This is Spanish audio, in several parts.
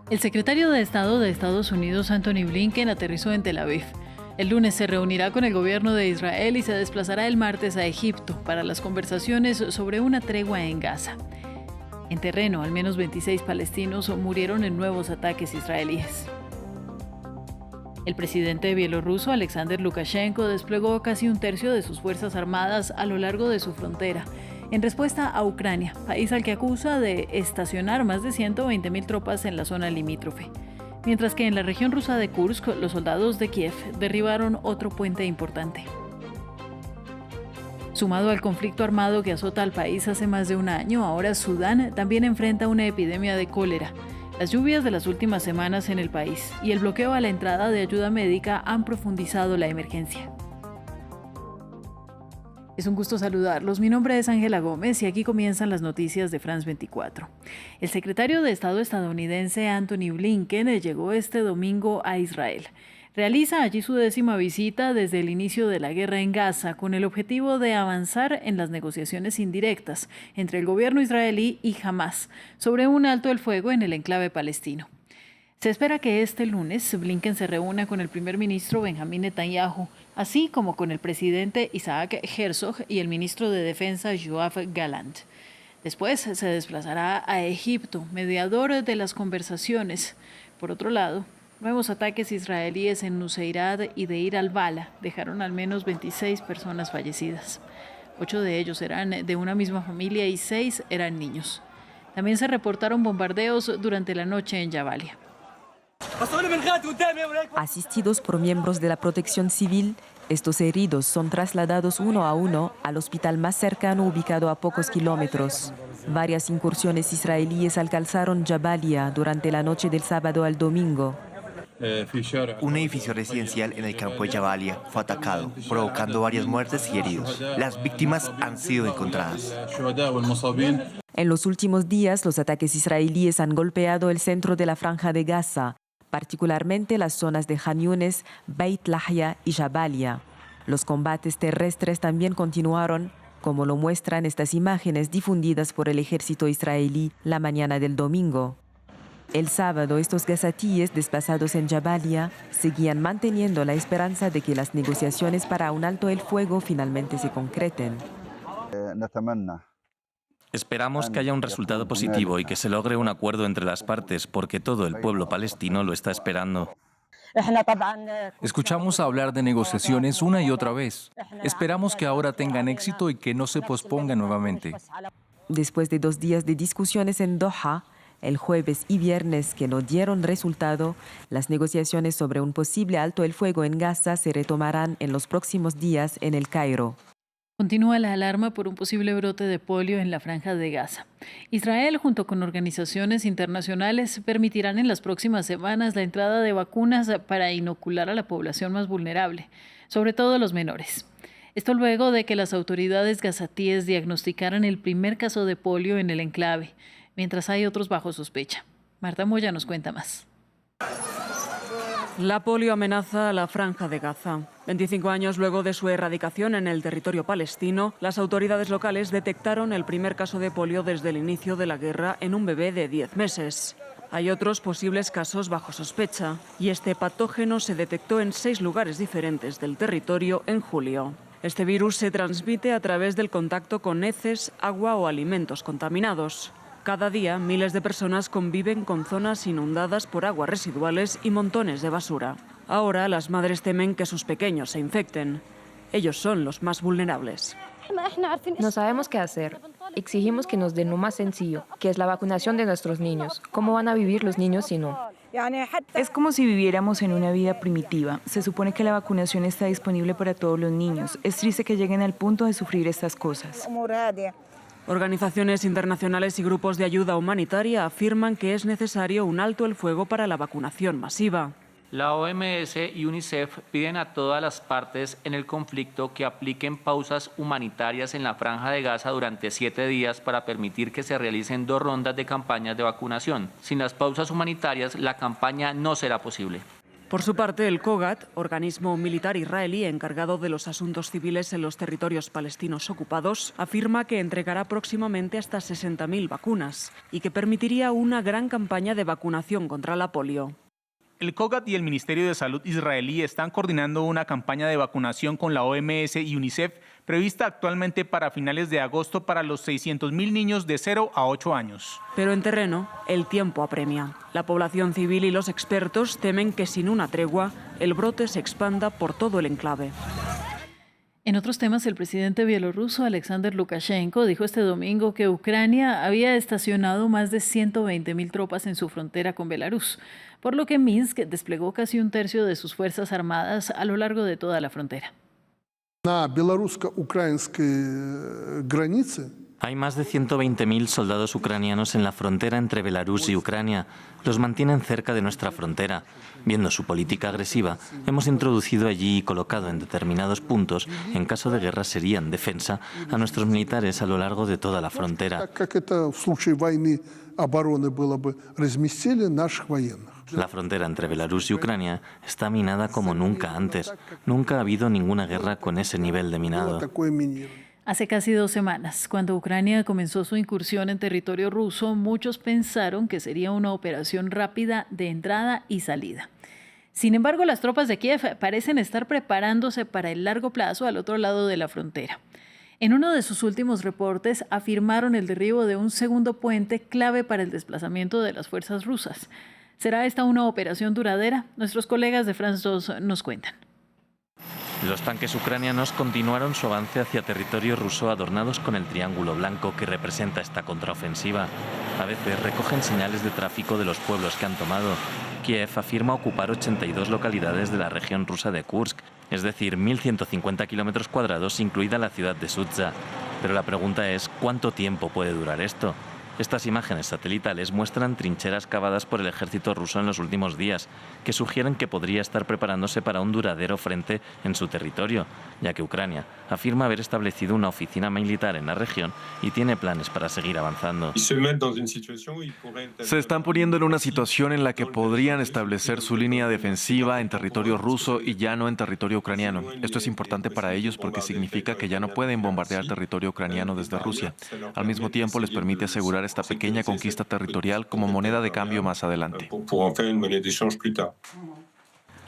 El secretario de Estado de Estados Unidos, Antony Blinken, aterrizó en Tel Aviv. El lunes se reunirá con el gobierno de Israel y se desplazará el martes a Egipto para las conversaciones sobre una tregua en Gaza. En terreno, al menos 26 palestinos murieron en nuevos ataques israelíes. El presidente bielorruso, Alexander Lukashenko, desplegó casi un tercio de sus fuerzas armadas a lo largo de su frontera, en respuesta a Ucrania, país al que acusa de estacionar más de 120.000 tropas en la zona limítrofe. Mientras que en la región rusa de Kursk, los soldados de Kiev derribaron otro puente importante. Sumado al conflicto armado que azota al país hace más de un año, ahora Sudán también enfrenta una epidemia de cólera. Las lluvias de las últimas semanas en el país y el bloqueo a la entrada de ayuda médica han profundizado la emergencia. Es un gusto saludarlos. Mi nombre es Ángela Gómez y aquí comienzan las noticias de France 24. El secretario de Estado estadounidense Antony Blinken llegó este domingo a Israel. Realiza allí su 10ª visita desde el inicio de la guerra en Gaza, con el objetivo de avanzar en las negociaciones indirectas entre el gobierno israelí y Hamás sobre un alto el fuego en el enclave palestino. Se espera que este lunes Blinken se reúna con el primer ministro Benjamín Netanyahu, así como con el presidente Isaac Herzog y el ministro de Defensa Yoav Gallant. Después se desplazará a Egipto, mediador de las conversaciones. Por otro lado, nuevos ataques israelíes en Nuseirat y Deir al-Bala dejaron al menos 26 personas fallecidas. 8 de ellos eran de una misma familia y 6 eran niños. También se reportaron bombardeos durante la noche en Jabalia. Asistidos por miembros de la protección civil, estos heridos son trasladados uno a uno al hospital más cercano ubicado a pocos kilómetros. Varias incursiones israelíes alcanzaron Jabalia durante la noche del sábado al domingo. Un edificio residencial en el campo de Jabalia fue atacado, provocando varias muertes y heridos. Las víctimas han sido encontradas. En los últimos días, los ataques israelíes han golpeado el centro de la Franja de Gaza, particularmente las zonas de Khan Yunis, Beit Lahia y Jabalia. Los combates terrestres también continuaron, como lo muestran estas imágenes difundidas por el ejército israelí la mañana del domingo. El sábado, estos gazatíes desplazados en Jabalia seguían manteniendo la esperanza de que las negociaciones para un alto el fuego finalmente se concreten. Esperamos que haya un resultado positivo y que se logre un acuerdo entre las partes, porque todo el pueblo palestino lo está esperando. Escuchamos hablar de negociaciones una y otra vez. Esperamos que ahora tengan éxito y que no se pospongan nuevamente. Después de 2 días de discusiones en Doha, el jueves y viernes que no dieron resultado, las negociaciones sobre un posible alto el fuego en Gaza se retomarán en los próximos días en El Cairo. Continúa la alarma por un posible brote de polio en la Franja de Gaza. Israel, junto con organizaciones internacionales, permitirán en las próximas semanas la entrada de vacunas para inocular a la población más vulnerable, sobre todo los menores. Esto luego de que las autoridades gazatíes diagnosticaran el primer caso de polio en el enclave, mientras hay otros bajo sospecha. Marta Moya nos cuenta más. La polio amenaza a la Franja de Gaza. 25 años luego de su erradicación en el territorio palestino, las autoridades locales detectaron el primer caso de polio desde el inicio de la guerra en un bebé de 10 meses. Hay otros posibles casos bajo sospecha, y este patógeno se detectó en 6 lugares diferentes del territorio en julio. Este virus se transmite a través del contacto con heces, agua o alimentos contaminados. Cada día, miles de personas conviven con zonas inundadas por aguas residuales y montones de basura. Ahora, las madres temen que sus pequeños se infecten. Ellos son los más vulnerables. No sabemos qué hacer. Exigimos que nos den lo más sencillo, que es la vacunación de nuestros niños. ¿Cómo van a vivir los niños si no? Es como si viviéramos en una vida primitiva. Se supone que la vacunación está disponible para todos los niños. Es triste que lleguen al punto de sufrir estas cosas. Organizaciones internacionales y grupos de ayuda humanitaria afirman que es necesario un alto el fuego para la vacunación masiva. La OMS y UNICEF piden a todas las partes en el conflicto que apliquen pausas humanitarias en la Franja de Gaza durante 7 días para permitir que se realicen 2 rondas de campañas de vacunación. Sin las pausas humanitarias, la campaña no será posible. Por su parte, el COGAT, organismo militar israelí encargado de los asuntos civiles en los territorios palestinos ocupados, afirma que entregará próximamente hasta 60.000 vacunas y que permitiría una gran campaña de vacunación contra la polio. El COGAT y el Ministerio de Salud israelí están coordinando una campaña de vacunación con la OMS y UNICEF prevista actualmente para finales de agosto para los 600.000 niños de 0 a 8 años. Pero en terreno, el tiempo apremia. La población civil y los expertos temen que sin una tregua, el brote se expanda por todo el enclave. En otros temas, el presidente bielorruso Alexander Lukashenko dijo este domingo que Ucrania había estacionado más de 120.000 tropas en su frontera con Belarus, por lo que Minsk desplegó casi un tercio de sus fuerzas armadas a lo largo de toda la frontera. Hay más de 120.000 soldados ucranianos en la frontera entre Belarus y Ucrania. Los mantienen cerca de nuestra frontera. Viendo su política agresiva, hemos introducido allí y colocado en determinados puntos, en caso de guerra serían defensa, a nuestros militares a lo largo de toda la frontera. La frontera entre Belarus y Ucrania está minada como nunca antes. Nunca ha habido ninguna guerra con ese nivel de minado. Hace casi 2 semanas, cuando Ucrania comenzó su incursión en territorio ruso, muchos pensaron que sería una operación rápida de entrada y salida. Sin embargo, las tropas de Kiev parecen estar preparándose para el largo plazo al otro lado de la frontera. En uno de sus últimos reportes afirmaron el derribo de un segundo puente clave para el desplazamiento de las fuerzas rusas. ¿Será esta una operación duradera? Nuestros colegas de France 2 nos cuentan. Los tanques ucranianos continuaron su avance hacia territorio ruso adornados con el triángulo blanco que representa esta contraofensiva. A veces recogen señales de tráfico de los pueblos que han tomado. Kiev afirma ocupar 82 localidades de la región rusa de Kursk, es decir, 1.150 kilómetros cuadrados, incluida la ciudad de Sudza. Pero la pregunta es, ¿cuánto tiempo puede durar esto? Estas imágenes satelitales muestran trincheras cavadas por el ejército ruso en los últimos días, que sugieren que podría estar preparándose para un duradero frente en su territorio, ya que Ucrania afirma haber establecido una oficina militar en la región y tiene planes para seguir avanzando. Se están poniendo en una situación en la que podrían establecer su línea defensiva en territorio ruso y ya no en territorio ucraniano. Esto es importante para ellos porque significa que ya no pueden bombardear territorio ucraniano desde Rusia. Al mismo tiempo les permite asegurar esta pequeña conquista territorial como moneda de cambio más adelante.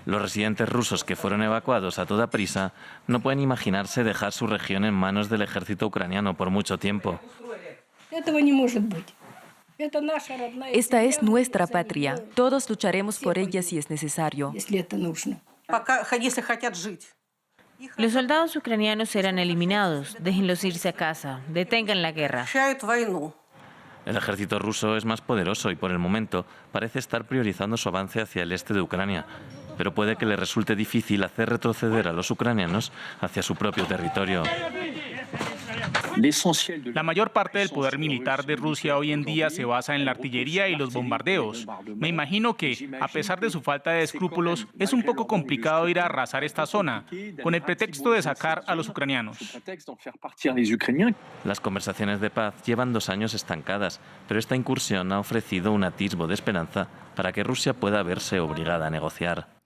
Los residentes rusos que fueron evacuados a toda prisa no pueden imaginarse dejar su región en manos del ejército ucraniano por mucho tiempo. Esta es nuestra patria. Todos lucharemos por ella si es necesario. Los soldados ucranianos serán eliminados. Déjenlos irse a casa. Detengan la guerra. El ejército ruso es más poderoso y por el momento parece estar priorizando su avance hacia el este de Ucrania, pero puede que le resulte difícil hacer retroceder a los ucranianos hacia su propio territorio. La mayor parte del poder militar de Rusia hoy en día se basa en la artillería y los bombardeos. Me imagino que, a pesar de su falta de escrúpulos, es un poco complicado ir a arrasar esta zona, con el pretexto de sacar a los ucranianos. Las conversaciones de paz llevan 2 años estancadas, pero esta incursión ha ofrecido un atisbo de esperanza para que Rusia pueda verse obligada a negociar.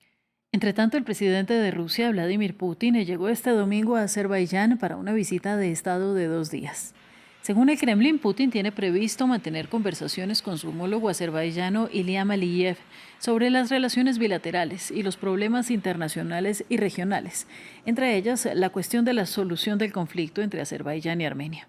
Entre tanto, el presidente de Rusia, Vladimir Putin, llegó este domingo a Azerbaiyán para una visita de Estado de 2 días. Según el Kremlin, Putin tiene previsto mantener conversaciones con su homólogo azerbaiyano Ilham Aliyev sobre las relaciones bilaterales y los problemas internacionales y regionales, entre ellas la cuestión de la solución del conflicto entre Azerbaiyán y Armenia.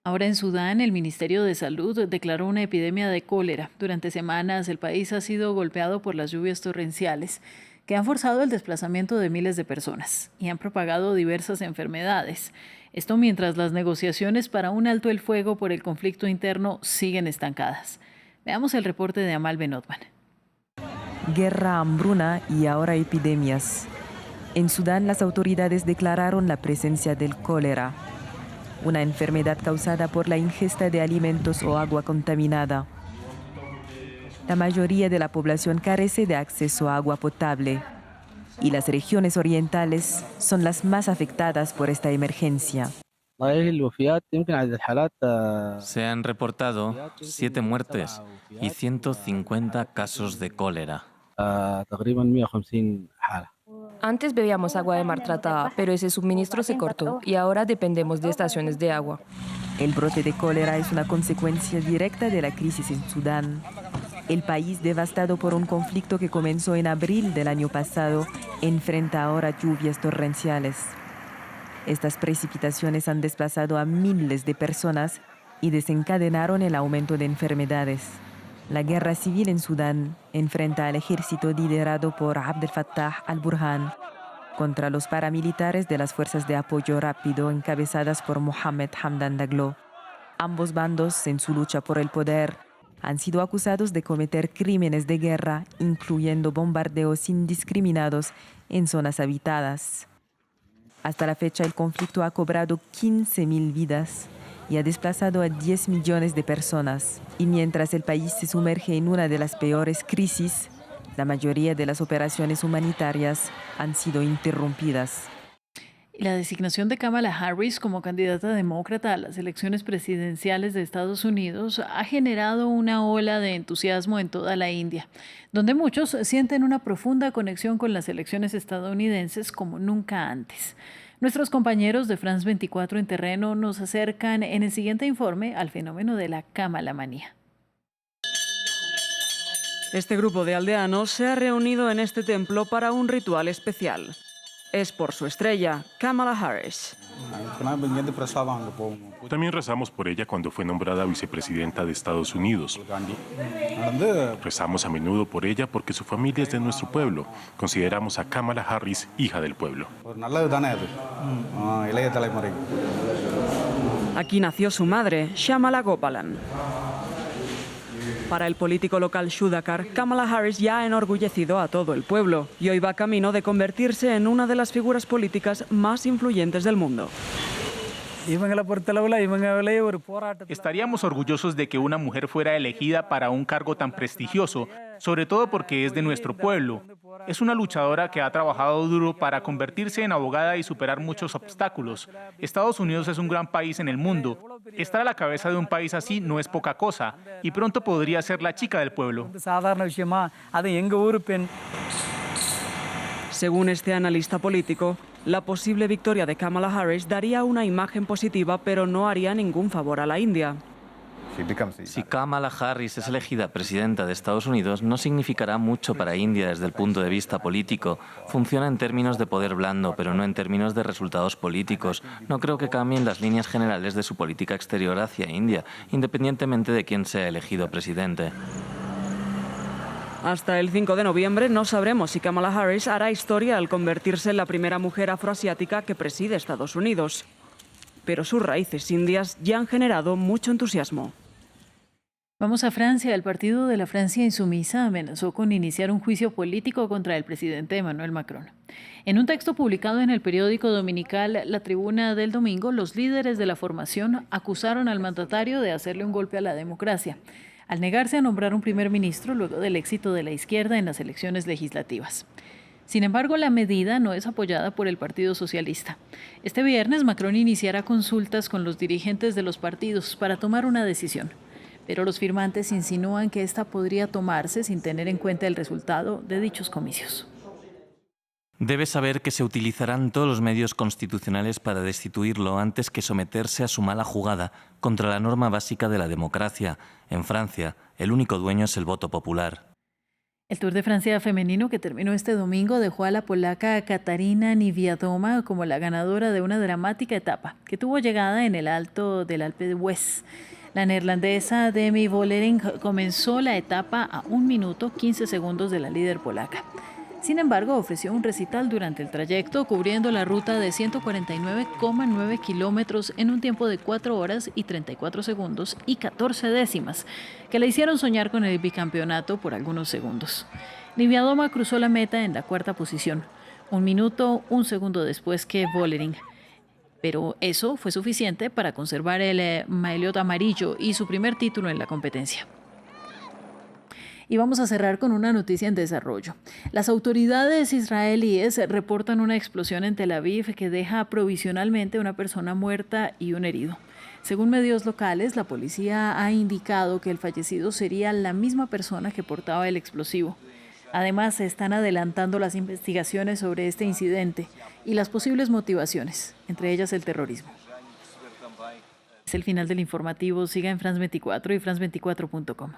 Ahora en Sudán, el Ministerio de Salud declaró una epidemia de cólera. Durante semanas, el país ha sido golpeado por las lluvias torrenciales que han forzado el desplazamiento de miles de personas y han propagado diversas enfermedades. Esto mientras las negociaciones para un alto el fuego por el conflicto interno siguen estancadas. Veamos el reporte de Amal Benotman. Guerra, hambruna y ahora epidemias. En Sudán, las autoridades declararon la presencia del cólera, una enfermedad causada por la ingesta de alimentos o agua contaminada. La mayoría de la población carece de acceso a agua potable y las regiones orientales son las más afectadas por esta emergencia. Se han reportado 7 muertes y 150 casos de cólera. Antes bebíamos agua de mar tratada, pero ese suministro se cortó y ahora dependemos de estaciones de agua. El brote de cólera es una consecuencia directa de la crisis en Sudán. El país, devastado por un conflicto que comenzó en abril del año pasado, enfrenta ahora lluvias torrenciales. Estas precipitaciones han desplazado a miles de personas y desencadenaron el aumento de enfermedades. La guerra civil en Sudán enfrenta al ejército liderado por Abdel Fattah al-Burhan contra los paramilitares de las fuerzas de apoyo rápido encabezadas por Mohamed Hamdan Daglo. Ambos bandos, en su lucha por el poder, han sido acusados de cometer crímenes de guerra, incluyendo bombardeos indiscriminados en zonas habitadas. Hasta la fecha, el conflicto ha cobrado 15.000 vidas y ha desplazado a 10 millones de personas. Y mientras el país se sumerge en una de las peores crisis, la mayoría de las operaciones humanitarias han sido interrumpidas. La designación de Kamala Harris como candidata demócrata a las elecciones presidenciales de Estados Unidos ha generado una ola de entusiasmo en toda la India, donde muchos sienten una profunda conexión con las elecciones estadounidenses como nunca antes. Nuestros compañeros de France 24 en terreno nos acercan en el siguiente informe al fenómeno de la Kamala manía. Este grupo de aldeanos se ha reunido en este templo para un ritual especial. Es por su estrella, Kamala Harris. También rezamos por ella cuando fue nombrada vicepresidenta de Estados Unidos. Rezamos a menudo por ella porque su familia es de nuestro pueblo. Consideramos a Kamala Harris hija del pueblo. Aquí nació su madre, Shyamala Gopalan. Para el político local Sudhakar, Kamala Harris ya ha enorgullecido a todo el pueblo y hoy va camino de convertirse en una de las figuras políticas más influyentes del mundo. Estaríamos orgullosos de que una mujer fuera elegida para un cargo tan prestigioso, sobre todo porque es de nuestro pueblo. Es una luchadora que ha trabajado duro para convertirse en abogada y superar muchos obstáculos. Estados Unidos es un gran país en el mundo. Estar a la cabeza de un país así no es poca cosa y pronto podría ser la chica del pueblo. Según este analista político, la posible victoria de Kamala Harris daría una imagen positiva, pero no haría ningún favor a la India. Si Kamala Harris es elegida presidenta de Estados Unidos, no significará mucho para India desde el punto de vista político. Funciona en términos de poder blando, pero no en términos de resultados políticos. No creo que cambien las líneas generales de su política exterior hacia India, independientemente de quién sea elegido presidente. Hasta el 5 de noviembre no sabremos si Kamala Harris hará historia al convertirse en la primera mujer afroasiática que preside Estados Unidos. Pero sus raíces indias ya han generado mucho entusiasmo. Vamos a Francia. El partido de la Francia Insumisa amenazó con iniciar un juicio político contra el presidente Emmanuel Macron. En un texto publicado en el periódico dominical La Tribuna del domingo, los líderes de la formación acusaron al mandatario de hacerle un golpe a la democracia, al negarse a nombrar un primer ministro luego del éxito de la izquierda en las elecciones legislativas. Sin embargo, la medida no es apoyada por el Partido Socialista. Este viernes, Macron iniciará consultas con los dirigentes de los partidos para tomar una decisión, pero los firmantes insinúan que esta podría tomarse sin tener en cuenta el resultado de dichos comicios. Debe saber que se utilizarán todos los medios constitucionales para destituirlo antes que someterse a su mala jugada contra la norma básica de la democracia. En Francia, el único dueño es el voto popular. El Tour de Francia femenino que terminó este domingo dejó a la polaca Katarina Niewiadoma como la ganadora de una dramática etapa que tuvo llegada en el alto del Alpe d'Huez. La neerlandesa Demi Vollering comenzó la etapa a 1 minuto 15 segundos de la líder polaca. Sin embargo, ofreció un recital durante el trayecto, cubriendo la ruta de 149,9 kilómetros en un tiempo de 4 horas y 34 segundos y 14 décimas, que le hicieron soñar con el bicampeonato por algunos segundos. Niewiadoma cruzó la meta en la 4ª posición, 1 minuto 1 segundo después que Vollering. Pero eso fue suficiente para conservar el maillot amarillo y su primer título en la competencia. Y vamos a cerrar con una noticia en desarrollo. Las autoridades israelíes reportan una explosión en Tel Aviv que deja provisionalmente una persona muerta y un herido. Según medios locales, la policía ha indicado que el fallecido sería la misma persona que portaba el explosivo. Además, se están adelantando las investigaciones sobre este incidente y las posibles motivaciones, entre ellas el terrorismo. Es el final del informativo. Siga en France 24 y France24.com.